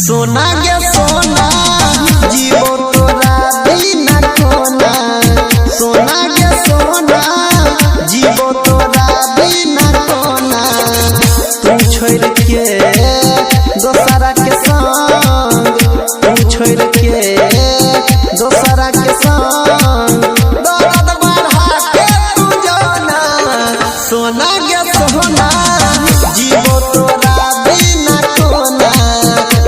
सोना गे सोना जीवो तोरा बिना कोना। सोना गे सोना जीवो तोरा बिना कोना। तू छोड़ के दोसरा के संग, तू छोड़ के दोसरा के संग दर्द बढ़ा के तू जाना। सोना गे सोना जीवो तोरा बिना कोना।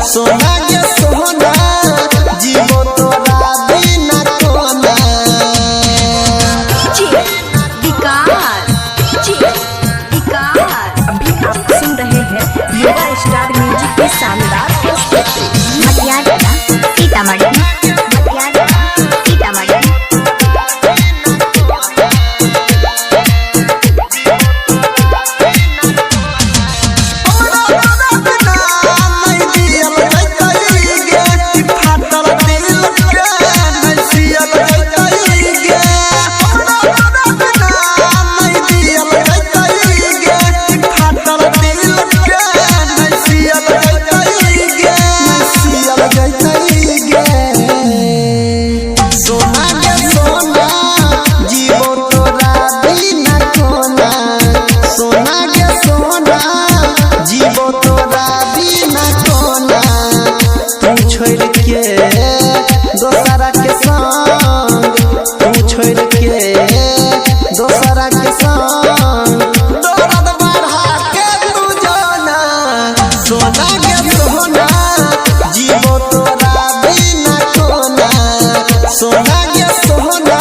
सोना गे सोना जीवो तोरा बिना कोना। अभी आप सुन रहे हैं मेगा स्टार म्यूजिक की शानदार प्रस्तुति। मटियाला सीतामढ़ी, मटियाला सीतामढ़ी। दोसरा के संग, तू छोड़ के दोसरा के संग दर्द बढ़ा के तू जाना। सोना गे सोना जीवो तोरा बिना कोना। सोना गे सोना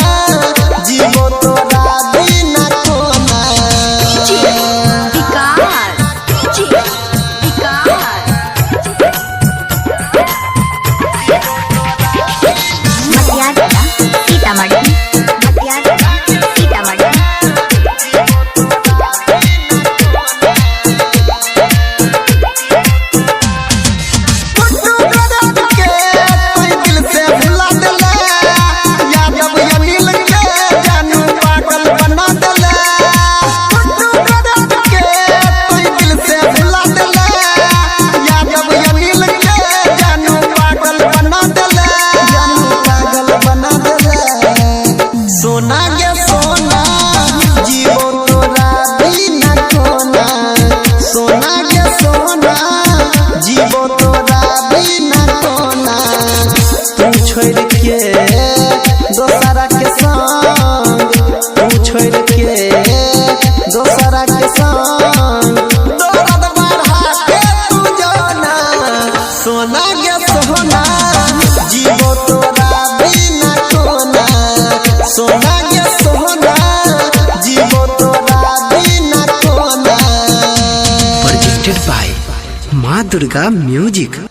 जीवो तोरा बिना कोना। सीतामढ़ी, मटियाला सीतामढ़ी। सोना गे सोना जीवो तोरा बिना कोना। सोना गे सोना जीवो तोरा बिना कोना। तू छोड़ के दोसरा के संग, तू छोड़ के दोसरा के संग दर्द बढ़ा के तू जाना। सोना गे सोना जीवो तोरा बिना कोना। सोना गे सोना जीवो तोरा बिना कोना। प्रेजेंटेड बाय माँ दुर्गा म्यूजिक।